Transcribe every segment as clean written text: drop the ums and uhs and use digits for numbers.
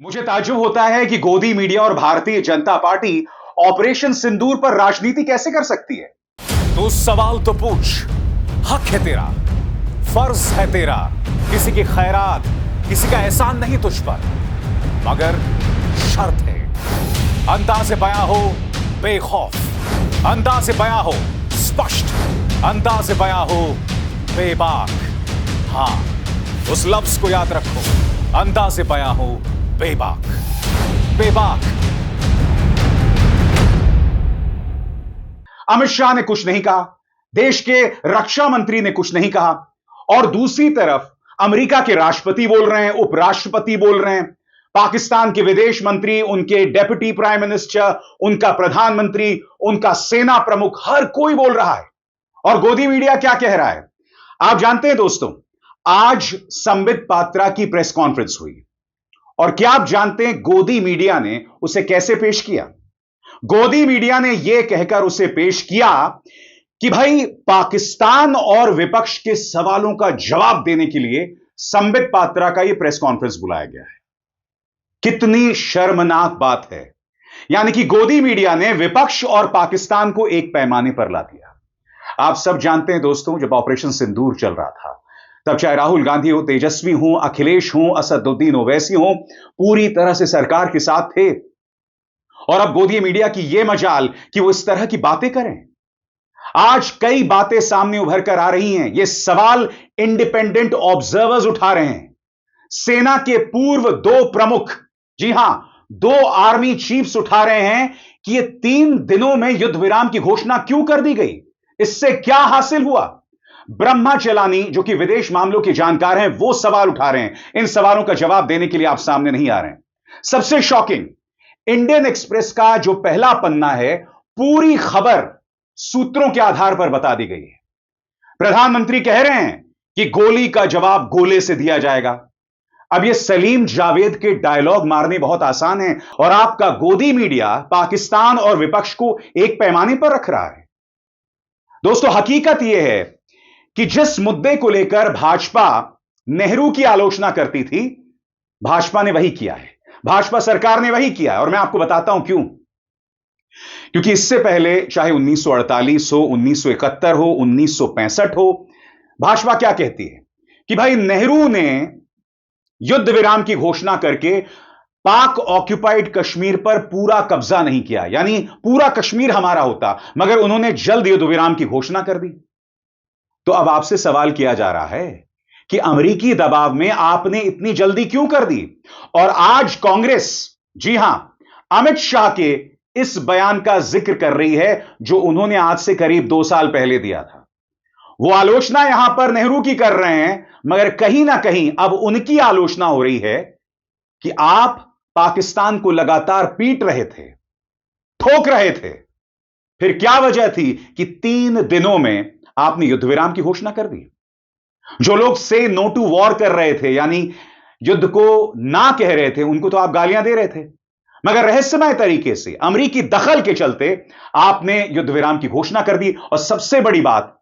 मुझे ताज्जुब होता है कि गोदी मीडिया और भारतीय जनता पार्टी ऑपरेशन सिंदूर पर राजनीति कैसे कर सकती है। तू सवाल तो पूछ, हक है तेरा, फर्ज है तेरा, किसी की खैरात, किसी का एहसान नहीं तुझ पर, मगर शर्त है, अंदाज़े बयां हो बेखौफ, अंदाज़े बयां हो स्पष्ट, अंदाज़े बयां हो बेबाक। हां, उस लफ्ज को याद रखो, अंदाज़े बयां हो बेबाक। बेबाक। अमित शाह ने कुछ नहीं कहा, देश के रक्षा मंत्री ने कुछ नहीं कहा, और दूसरी तरफ अमेरिका के राष्ट्रपति बोल रहे हैं, उपराष्ट्रपति बोल रहे हैं, पाकिस्तान के विदेश मंत्री, उनके डेप्यूटी प्राइम मिनिस्टर, उनका प्रधानमंत्री, उनका सेना प्रमुख, हर कोई बोल रहा है। और गोदी मीडिया क्या कह रहा है आप जानते हैं दोस्तों। आज संबित पात्रा की प्रेस कॉन्फ्रेंस हुई और क्या आप जानते हैं गोदी मीडिया ने उसे कैसे पेश किया। गोदी मीडिया ने यह कहकर उसे पेश किया कि भाई पाकिस्तान और विपक्ष के सवालों का जवाब देने के लिए संबित पात्रा का यह प्रेस कॉन्फ्रेंस बुलाया गया है। कितनी शर्मनाक बात है। यानी कि गोदी मीडिया ने विपक्ष और पाकिस्तान को एक पैमाने पर ला दिया। आप सब जानते हैं दोस्तों, जब ऑपरेशन सिंदूर चल रहा था तब चाहे राहुल गांधी हो, तेजस्वी हो, अखिलेश हो, असदुद्दीन ओवैसी हो, पूरी तरह से सरकार के साथ थे। और अब गोदी मीडिया की यह मजाल कि वो इस तरह की बातें करें। आज कई बातें सामने उभर कर आ रही हैं। यह सवाल इंडिपेंडेंट ऑब्जर्वर्स उठा रहे हैं। सेना के पूर्व दो प्रमुख, जी हां, दो आर्मी चीफ्स उठा रहे हैं कि यह 3 दिनों में युद्ध विराम की घोषणा क्यों कर दी गई, इससे क्या हासिल हुआ। ब्रह्मा चलानी, जो कि विदेश मामलों के जानकार हैं, वो सवाल उठा रहे हैं। इन सवालों का जवाब देने के लिए आप सामने नहीं आ रहे हैं। सबसे शॉकिंग, इंडियन एक्सप्रेस का जो पहला पन्ना है, पूरी खबर सूत्रों के आधार पर बता दी गई है। प्रधानमंत्री कह रहे हैं कि गोली का जवाब गोले से दिया जाएगा। अब यह सलीम जावेद के डायलॉग मारने बहुत आसान है और आपका गोदी मीडिया पाकिस्तान और विपक्ष को एक पैमाने पर रख रहा है। दोस्तों, हकीकत यह है कि जिस मुद्दे को लेकर भाजपा नेहरू की आलोचना करती थी, भाजपा ने वही किया है, भाजपा सरकार ने वही किया है। और मैं आपको बताता हूं क्यों। क्योंकि इससे पहले चाहे 1948 हो, 1971 हो, 1965 हो, भाजपा क्या कहती है कि भाई नेहरू ने युद्ध विराम की घोषणा करके पाक ऑक्युपाइड कश्मीर पर पूरा कब्जा नहीं किया, यानी पूरा कश्मीर हमारा होता, मगर उन्होंने जल्द युद्ध विराम की घोषणा कर दी। तो अब आपसे सवाल किया जा रहा है कि अमेरिकी दबाव में आपने इतनी जल्दी क्यों कर दी। और आज कांग्रेस, जी हां, अमित शाह के इस बयान का जिक्र कर रही है जो उन्होंने आज से करीब 2 साल पहले दिया था। वो आलोचना यहां पर नेहरू की कर रहे हैं, मगर कहीं ना कहीं अब उनकी आलोचना हो रही है कि आप पाकिस्तान को लगातार पीट रहे थे, ठोक रहे थे। फिर क्या वजह थी कि 3 दिनों में आपने युद्ध विराम की घोषणा कर दी। जो लोग से नो टू वॉर कर रहे थे, यानी युद्ध को ना कह रहे थे, उनको तो आप गालियां दे रहे थे, मगर रहस्यमय तरीके से अमेरिकी दखल के चलते आपने युद्ध विराम की घोषणा कर दी। और सबसे बड़ी बात,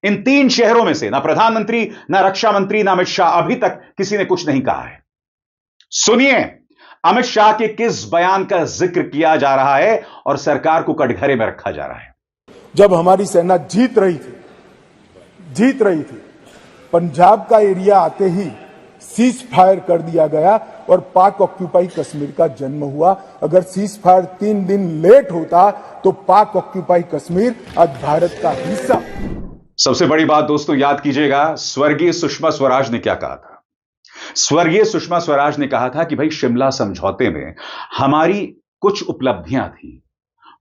इन 3 शहरों में से ना प्रधानमंत्री, ना रक्षा मंत्री, ना अमित शाह, अभी तक किसी ने कुछ नहीं कहा है। सुनिए अमित शाह के किस बयान का जिक्र किया जा रहा है और सरकार को कटघरे में रखा जा रहा है। जब हमारी सेना जीत रही थी, पंजाब का एरिया आते ही सीज फायर कर दिया गया और पाक ऑक्यूपाई कश्मीर का जन्म हुआ। अगर सीज फायर 3 दिन लेट होता तो पाक ऑक्यूपाई कश्मीर आज भारत का हिस्सा। सबसे बड़ी बात दोस्तों याद कीजिएगा, स्वर्गीय सुषमा स्वराज ने क्या कहा था। स्वर्गीय सुषमा स्वराज ने कहा था कि भाई शिमला समझौते में हमारी कुछ उपलब्धियां थी,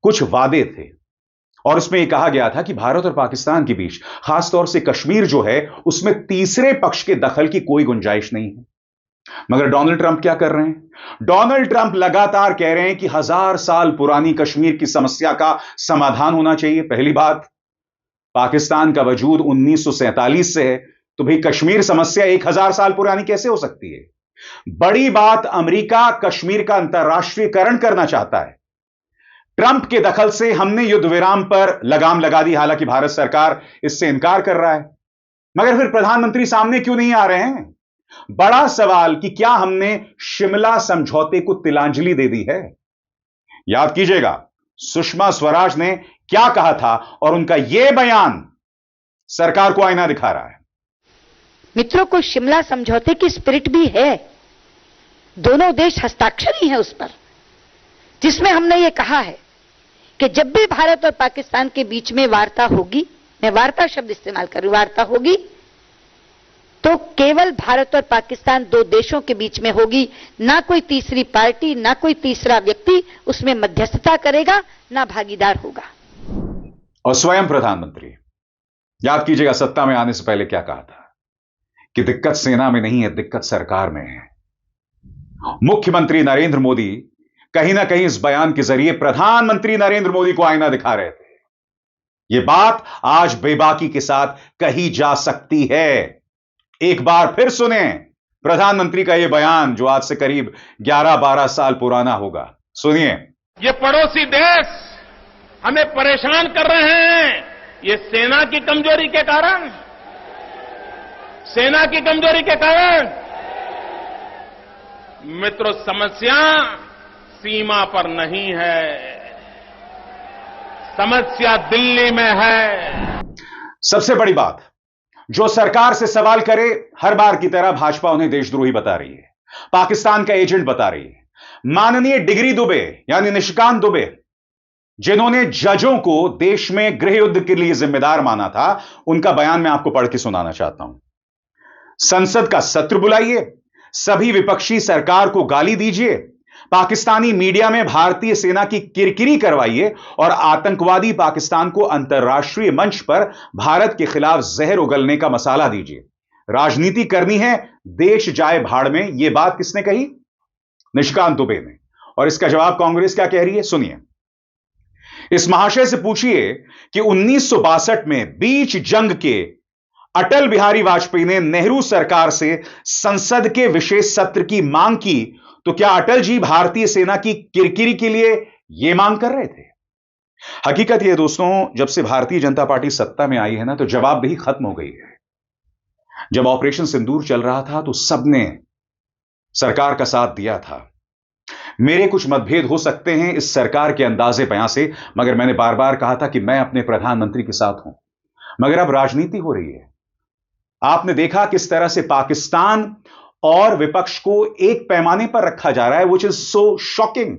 कुछ वादे थे, और उसमें यह कहा गया था कि भारत और पाकिस्तान के बीच, खासतौर से कश्मीर जो है, उसमें तीसरे पक्ष के दखल की कोई गुंजाइश नहीं है। मगर डोनाल्ड ट्रंप क्या कर रहे हैं? डोनाल्ड ट्रंप लगातार कह रहे हैं कि 1000 साल पुरानी कश्मीर की समस्या का समाधान होना चाहिए। पहली बात, पाकिस्तान का वजूद 1947 से है, तो भाई कश्मीर समस्या 1000 साल पुरानी कैसे हो सकती है? बड़ी बात, अमेरिका कश्मीर का अंतरराष्ट्रीयकरण करना चाहता है। ट्रंप के दखल से हमने युद्ध विराम पर लगाम लगा दी, हालांकि भारत सरकार इससे इनकार कर रहा है। मगर फिर प्रधानमंत्री सामने क्यों नहीं आ रहे हैं? बड़ा सवाल कि क्या हमने शिमला समझौते को तिलांजलि दे दी है? याद कीजिएगा, सुषमा स्वराज ने क्या कहा था और उनका यह बयान सरकार को आईना दिखा रहा है। मित्रों को शिमला समझौते की स्पिरिट भी है, दोनों देश हस्ताक्षरी हैं उस पर, जिसमें हमने ये कहा है कि जब भी भारत और पाकिस्तान के बीच में वार्ता होगी, मैं वार्ता शब्द इस्तेमाल कर रही हूं, वार्ता होगी तो केवल भारत और पाकिस्तान दो देशों के बीच में होगी, ना कोई तीसरी पार्टी, ना कोई तीसरा व्यक्ति उसमें मध्यस्थता करेगा, ना भागीदार होगा। और स्वयं प्रधानमंत्री, याद कीजिएगा, सत्ता में आने से पहले क्या कहा था कि दिक्कत सेना में नहीं है, दिक्कत सरकार में है। मुख्यमंत्री नरेंद्र मोदी कहीं ना कहीं इस बयान के जरिए प्रधानमंत्री नरेंद्र मोदी को आईना दिखा रहे थे। यह बात आज बेबाकी के साथ कही जा सकती है। एक बार फिर सुने प्रधानमंत्री का यह बयान, जो आज से करीब 11-12 साल पुराना होगा। सुनिए। ये पड़ोसी देश हमें परेशान कर रहे हैं, ये सेना की कमजोरी के कारण, सेना की कमजोरी के कारण। मित्रों, समस्या सीमा पर नहीं है, समस्या दिल्ली में है। सबसे बड़ी बात, जो सरकार से सवाल करे, हर बार की तरह भाजपा उन्हें देशद्रोही बता रही है, पाकिस्तान का एजेंट बता रही है। माननीय डिगरी दुबे यानी निशिकांत दुबे, जिन्होंने जजों को देश में गृह युद्ध के लिए जिम्मेदार माना था, उनका बयान मैं आपको पढ़ के सुनाना चाहता हूं। संसद का सत्र बुलाइए, सभी विपक्षी सरकार को गाली दीजिए, पाकिस्तानी मीडिया में भारतीय सेना की किरकिरी करवाइए और आतंकवादी पाकिस्तान को अंतर्राष्ट्रीय मंच पर भारत के खिलाफ जहर उगलने का मसाला दीजिए। राजनीति करनी है, देश जाए भाड़ में। यह बात किसने कही? निशिकांत दुबे ने। और इसका जवाब कांग्रेस क्या कह रही है, सुनिए। इस महाशय से पूछिए कि 1962 में बीच जंग के अटल बिहारी वाजपेयी ने नेहरू सरकार से संसद के विशेष सत्र की मांग की, तो क्या अटल जी भारतीय सेना की किरकिरी के लिए यह मांग कर रहे थे? हकीकत यह दोस्तों, जब से भारतीय जनता पार्टी सत्ता में आई है ना, तो जवाबदेही खत्म हो गई है। जब ऑपरेशन सिंदूर चल रहा था तो सबने सरकार का साथ दिया था। मेरे कुछ मतभेद हो सकते हैं इस सरकार के अंदाजे बयां से, मगर मैंने बार बार कहा था कि मैं अपने प्रधानमंत्री के साथ हूं। मगर अब राजनीति हो रही है। आपने देखा किस तरह से पाकिस्तान और विपक्ष को एक पैमाने पर रखा जा रहा है, व्हिच इज सो शॉकिंग।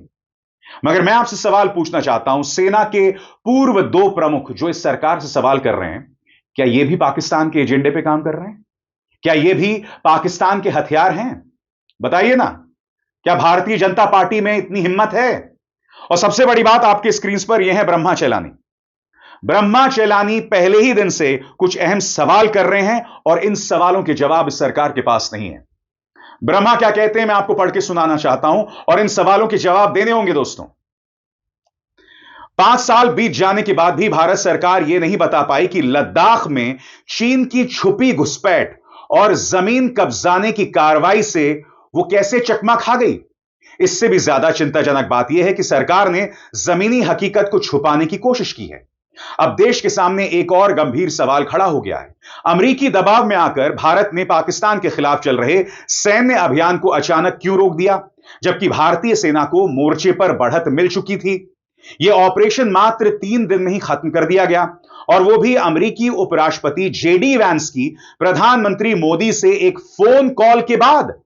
मगर मैं आपसे सवाल पूछना चाहता हूं, सेना के पूर्व 2 प्रमुख जो इस सरकार से सवाल कर रहे हैं, क्या यह भी पाकिस्तान के एजेंडे पे काम कर रहे हैं? क्या यह भी पाकिस्तान के हथियार हैं? बताइए ना, क्या भारतीय जनता पार्टी में इतनी हिम्मत है? और सबसे बड़ी बात, आपके स्क्रीन पर यह है ब्रह्मा चेलानी। ब्रह्मा चेलानी पहले ही दिन से कुछ अहम सवाल कर रहे हैं और इन सवालों के जवाब इस सरकार के पास नहीं है। ब्रह्मा क्या कहते हैं, मैं आपको पढ़ के सुनाना चाहता हूं और इन सवालों के जवाब देने होंगे दोस्तों। 5 साल बीत जाने के बाद भी भारत सरकार यह नहीं बता पाई कि लद्दाख में चीन की छुपी घुसपैठ और जमीन कब्जाने की कार्रवाई से वो कैसे चकमा खा गई। इससे भी ज्यादा चिंताजनक बात यह है कि सरकार ने जमीनी हकीकत को छुपाने की कोशिश की है। अब देश के सामने एक और गंभीर सवाल खड़ा हो गया है। अमेरिकी दबाव में आकर भारत ने पाकिस्तान के खिलाफ चल रहे सैन्य अभियान को अचानक क्यों रोक दिया, जबकि भारतीय सेना को मोर्चे पर बढ़त मिल चुकी थी। यह ऑपरेशन मात्र 3 दिन में ही खत्म कर दिया गया, और वो भी अमेरिकी उपराष्ट्रपति जेडी वैंस की प्रधानमंत्री मोदी से एक फोन कॉल के बाद।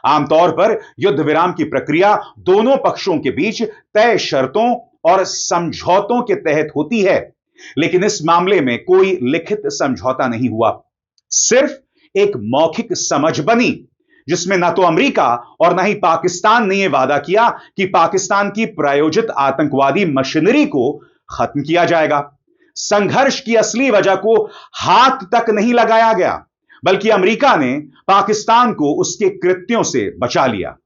आमतौर पर युद्ध विराम की प्रक्रिया दोनों पक्षों के बीच तय शर्तों और समझौतों के तहत होती है, लेकिन इस मामले में कोई लिखित समझौता नहीं हुआ। सिर्फ एक मौखिक समझ बनी, जिसमें ना तो अमेरिका और ना ही पाकिस्तान ने यह वादा किया कि पाकिस्तान की प्रायोजित आतंकवादी मशीनरी को खत्म किया जाएगा। संघर्ष की असली वजह को हाथ तक नहीं लगाया गया, बल्कि अमेरिका ने पाकिस्तान को उसके कृत्यों से बचा लिया।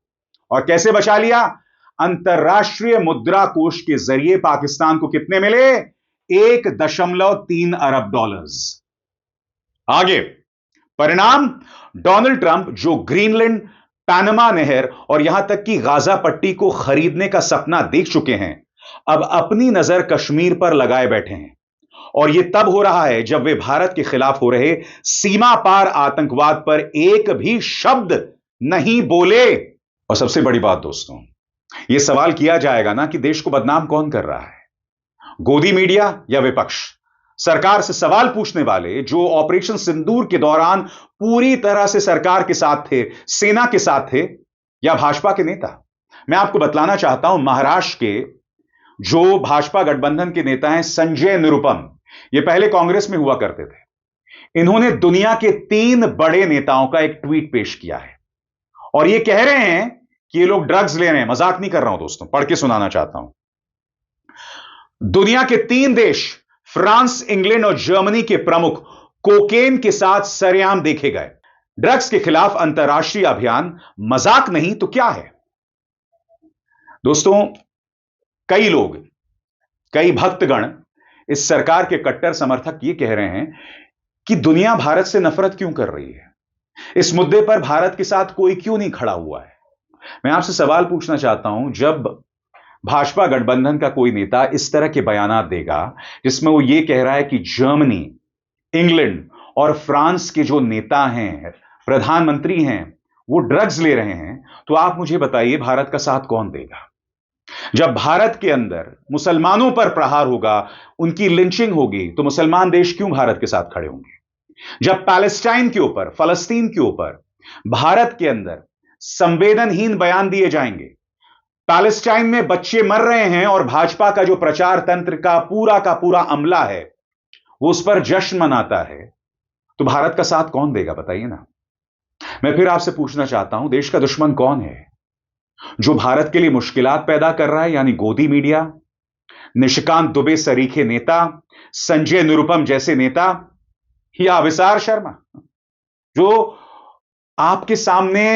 और कैसे बचा लिया? अंतर्राष्ट्रीय मुद्रा कोष के जरिए पाकिस्तान को कितने मिले? 1.3 अरब डॉलर्स। आगे परिणाम, डोनाल्ड ट्रंप जो ग्रीनलैंड, पैनामा नहर और यहां तक कि गाजा पट्टी को खरीदने का सपना देख चुके हैं, अब अपनी नजर कश्मीर पर लगाए बैठे हैं और यह तब हो रहा है जब वे भारत के खिलाफ हो रहे सीमा पार आतंकवाद पर एक भी शब्द नहीं बोले। और सबसे बड़ी बात दोस्तों, यह सवाल किया जाएगा ना कि देश को बदनाम कौन कर रहा है, गोदी मीडिया या विपक्ष? सरकार से सवाल पूछने वाले जो ऑपरेशन सिंदूर के दौरान पूरी तरह से सरकार के साथ थे, सेना के साथ थे, या भाजपा के नेता? मैं आपको बतलाना चाहता हूं, महाराष्ट्र के जो भाजपा गठबंधन के नेता हैं संजय निरुपम, ये पहले कांग्रेस में हुआ करते थे। इन्होंने दुनिया के 3 बड़े नेताओं का एक ट्वीट पेश किया है और ये कह रहे हैं कि ये लोग ड्रग्स ले रहे हैं। मजाक नहीं कर रहा हूं दोस्तों, पढ़ के सुनाना चाहता हूं। दुनिया के 3 देश फ्रांस, इंग्लैंड और जर्मनी के प्रमुख कोकेन के साथ सरेआम देखे गए। ड्रग्स के खिलाफ अंतर्राष्ट्रीय अभियान मजाक नहीं तो क्या है दोस्तों? कई लोग, कई भक्तगण इस सरकार के कट्टर समर्थक ये कह रहे हैं कि दुनिया भारत से नफरत क्यों कर रही है, इस मुद्दे पर भारत के साथ कोई क्यों नहीं खड़ा हुआ है। मैं आपसे सवाल पूछना चाहता हूं, जब भाजपा गठबंधन का कोई नेता इस तरह के बयानात देगा जिसमें वो ये कह रहा है कि जर्मनी, इंग्लैंड और फ्रांस के जो नेता हैं, प्रधानमंत्री हैं, वो ड्रग्स ले रहे हैं, तो आप मुझे बताइए भारत का साथ कौन देगा? जब भारत के अंदर मुसलमानों पर प्रहार होगा, उनकी लिंचिंग होगी, तो मुसलमान देश क्यों भारत के साथ खड़े होंगे? जब पैलेस्टाइन के ऊपर, फलस्तीन के ऊपर भारत के अंदर संवेदनहीन बयान दिए जाएंगे, पैलेस्टाइन में बच्चे मर रहे हैं और भाजपा का जो प्रचार तंत्र का पूरा अमला है वो उस पर जश्न मनाता है, तो भारत का साथ कौन देगा बताइए ना। मैं फिर आपसे पूछना चाहता हूं, देश का दुश्मन कौन है जो भारत के लिए मुश्किलात पैदा कर रहा है? यानी गोदी मीडिया, निशिकांत दुबे सरीखे नेता, संजय निरुपम जैसे नेता, या अविसार शर्मा जो आपके सामने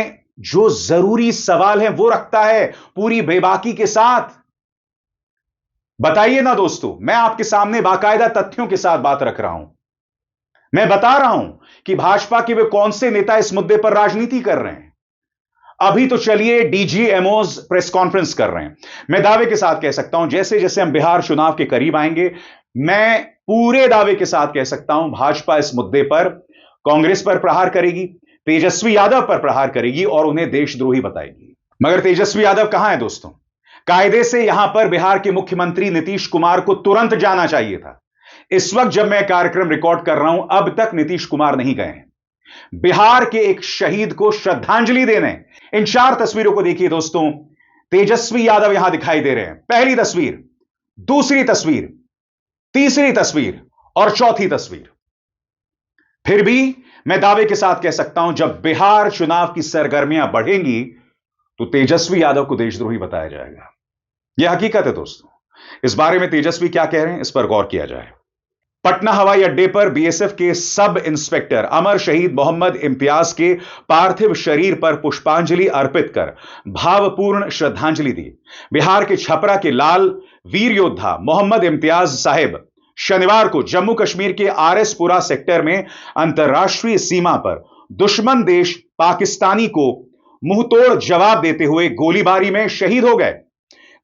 जो जरूरी सवाल है वो रखता है पूरी बेबाकी के साथ? बताइए ना दोस्तों। मैं आपके सामने बाकायदा तथ्यों के साथ बात रख रहा हूं। मैं बता रहा हूं कि भाजपा के वे कौन से नेता इस मुद्दे पर राजनीति कर रहे हैं। अभी तो चलिए डीजीएमओज प्रेस कॉन्फ्रेंस कर रहे हैं। मैं दावे के साथ कह सकता हूं, जैसे जैसे हम बिहार चुनाव के करीब आएंगे, मैं पूरे दावे के साथ कह सकता हूं भाजपा इस मुद्दे पर कांग्रेस पर प्रहार करेगी, तेजस्वी यादव पर प्रहार करेगी और उन्हें देशद्रोही बताएगी। मगर तेजस्वी यादव कहां है दोस्तों? कायदे से यहां पर बिहार के मुख्यमंत्री नीतीश कुमार को तुरंत जाना चाहिए था। इस वक्त जब मैं कार्यक्रम रिकॉर्ड कर रहा हूं, अब तक नीतीश कुमार नहीं गए हैं बिहार के एक शहीद को श्रद्धांजलि देने। इन 4 तस्वीरों को देखिए दोस्तों, तेजस्वी यादव यहां दिखाई दे रहे हैं। पहली तस्वीर, दूसरी तस्वीर, तीसरी तस्वीर और चौथी तस्वीर। फिर भी मैं दावे के साथ कह सकता हूं, जब बिहार चुनाव की सरगर्मियां बढ़ेंगी तो तेजस्वी यादव को देशद्रोही बताया जाएगा। यह हकीकत है दोस्तों। इस बारे में तेजस्वी क्या कह रहे हैं, इस पर गौर किया जाए। पटना हवाई अड्डे पर बीएसएफ के सब इंस्पेक्टर अमर शहीद मोहम्मद इम्तियाज के पार्थिव शरीर पर पुष्पांजलि अर्पित कर भावपूर्ण श्रद्धांजलि दी। बिहार के छपरा के लाल वीर योद्धा मोहम्मद इम्तियाज साहिब शनिवार को जम्मू कश्मीर के आरएसपुरा सेक्टर में अंतर्राष्ट्रीय सीमा पर दुश्मन देश पाकिस्तानी को मुंहतोड़ जवाब देते हुए गोलीबारी में शहीद हो गए।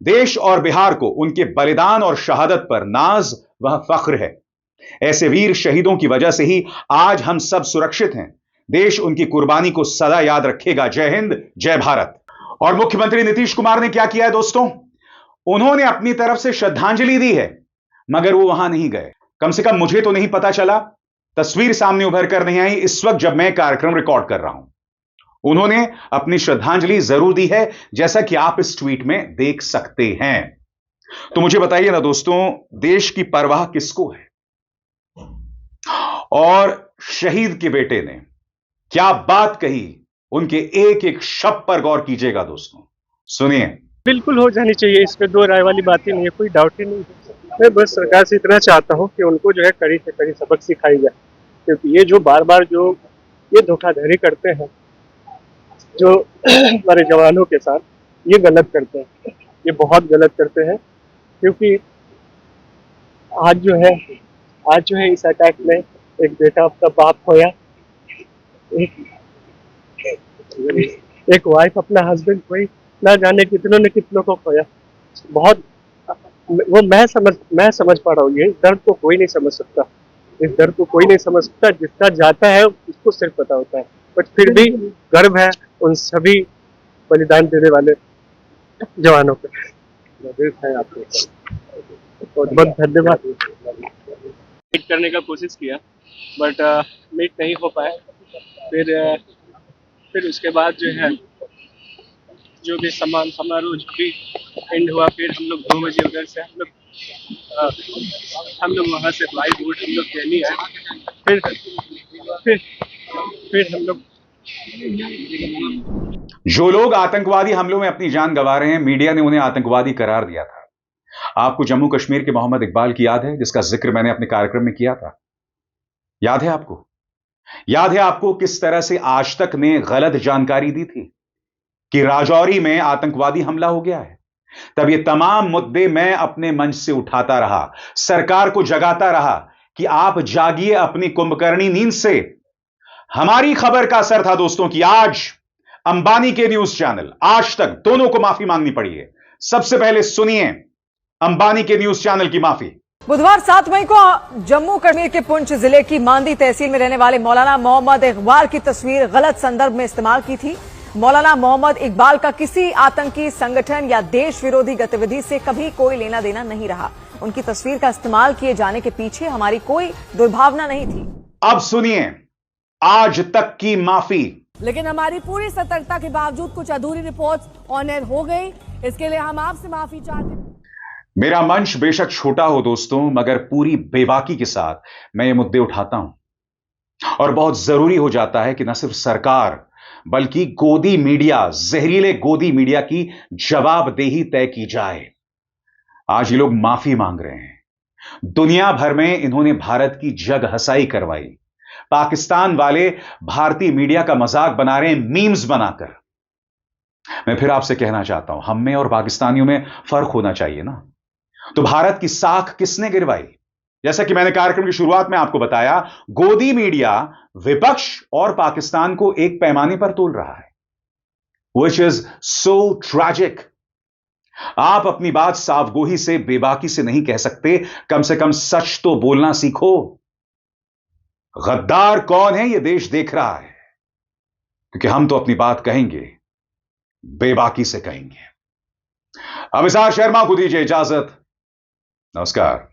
देश और बिहार को उनके बलिदान और शहादत पर नाज व फख्र है। ऐसे वीर शहीदों की वजह से ही आज हम सब सुरक्षित हैं। देश उनकी कुर्बानी को सदा याद रखेगा। जय हिंद, जय भारत। और मुख्यमंत्री नीतीश कुमार ने क्या किया है दोस्तों? उन्होंने अपनी तरफ से श्रद्धांजलि दी है, मगर वो वहां नहीं गए। कम से कम मुझे तो नहीं पता चला, तस्वीर सामने उभर कर नहीं आई इस वक्त जब मैं कार्यक्रम रिकॉर्ड कर रहा हूं। उन्होंने अपनी श्रद्धांजलि जरूर दी है, जैसा कि आप इस ट्वीट में देख सकते हैं। तो मुझे बताइए ना दोस्तों, देश की परवाह किसको है? और शहीद के बेटे ने क्या बात कही, उनके एक एक शब्द पर गौर कीजिएगा दोस्तों, सुनिए। बिल्कुल हो जानी चाहिए, इसमें दो राय वाली बात ही नहीं है, कोई डाउट ही नहीं है। मैं बस सरकार से इतना चाहता हूं कि उनको जो है कड़ी से कड़ी सबक सिखाई जाए, क्योंकि ये जो बार बार जो ये धोखाधड़ी करते हैं जो हमारे जवानों के साथ, ये गलत करते हैं, ये बहुत गलत करते हैं। क्योंकि आज जो है इस अटैक में एक बेटा अपना बाप खोया, एक वाइफ अपना हस्बैंड खोई, ना जाने कितनों ने कितनों को खोया। बहुत वो मैं समझ पा रहा हूँ, ये दर्द को कोई नहीं समझ सकता, इस दर्द को कोई नहीं समझ सकता, जिसका जाता है उसको सिर्फ पता होता है। बट फिर भी गर्व है उन सभी बलिदान देने वाले जवानों पे। है आपको बहुत बहुत धन्यवाद। मीट करने का कोशिश किया बट मीट नहीं हो पाया। फिर उसके बाद जो है जो भी सम्मान समारोह जो भी एंड हुआ, फिर हम लोग 2 बजे उधर से हम लोग वहाँ से बाई बोट हम लोग दिल्ली आए। फिर हम लोग जो लोग आतंकवादी हमलों में अपनी जान गंवा रहे हैं, मीडिया ने उन्हें आतंकवादी करार दिया था। आपको जम्मू कश्मीर के मोहम्मद इकबाल की याद है, जिसका जिक्र मैंने अपने कार्यक्रम में किया था? याद है आपको? याद है आपको किस तरह से आज तक ने गलत जानकारी दी थी कि राजौरी में आतंकवादी हमला हो गया है? तब ये तमाम मुद्दे मैं अपने मंच से उठाता रहा, सरकार को जगाता रहा कि आप जागिए अपनी कुंभकर्णी नींद से। हमारी खबर का असर था दोस्तों कि आज अंबानी के न्यूज चैनल आज तक दोनों को माफी मांगनी पड़ी है। सबसे पहले सुनिए अंबानी के न्यूज चैनल की माफी। बुधवार 7 मई को जम्मू कश्मीर के पुंछ जिले की मांदी तहसील में रहने वाले मौलाना मोहम्मद इकबाल की तस्वीर गलत संदर्भ में इस्तेमाल की थी। मौलाना मोहम्मद इकबाल का किसी आतंकी संगठन या देश विरोधी गतिविधि से कभी कोई लेना देना नहीं रहा। उनकी तस्वीर का इस्तेमाल किए जाने के पीछे हमारी कोई दुर्भावना नहीं थी। अब सुनिए आज तक की माफी। लेकिन हमारी पूरी सतर्कता के बावजूद कुछ अधूरी रिपोर्ट्स ऑन एयर हो गई, इसके लिए हम आपसे माफी चाहते हैं। मेरा मंच बेशक छोटा हो दोस्तों, मगर पूरी बेबाकी के साथ मैं ये मुद्दे उठाता हूं और बहुत जरूरी हो जाता है कि न सिर्फ सरकार बल्कि गोदी मीडिया, जहरीले गोदी मीडिया की जवाबदेही तय की जाए। आज ये लोग माफी मांग रहे हैं। दुनिया भर में इन्होंने भारत की जग हंसाई करवाई। पाकिस्तान वाले भारतीय मीडिया का मजाक बना रहे हैं मीम्स बनाकर। मैं फिर आपसे कहना चाहता हूं, हम में और पाकिस्तानियों में फर्क होना चाहिए ना। तो भारत की साख किसने गिरवाई? जैसा कि मैंने कार्यक्रम की शुरुआत में आपको बताया, गोदी मीडिया विपक्ष और पाकिस्तान को एक पैमाने पर तोल रहा है, विच इज सो ट्रैजिक। आप अपनी बात साफगोही से, बेबाकी से नहीं कह सकते, कम से कम सच तो बोलना सीखो। गद्दार कौन है यह देश देख रहा है, क्योंकि हम तो अपनी बात कहेंगे, बेबाकी से कहेंगे। अभिसार शर्मा को दीजिए इजाजत। नमस्कार।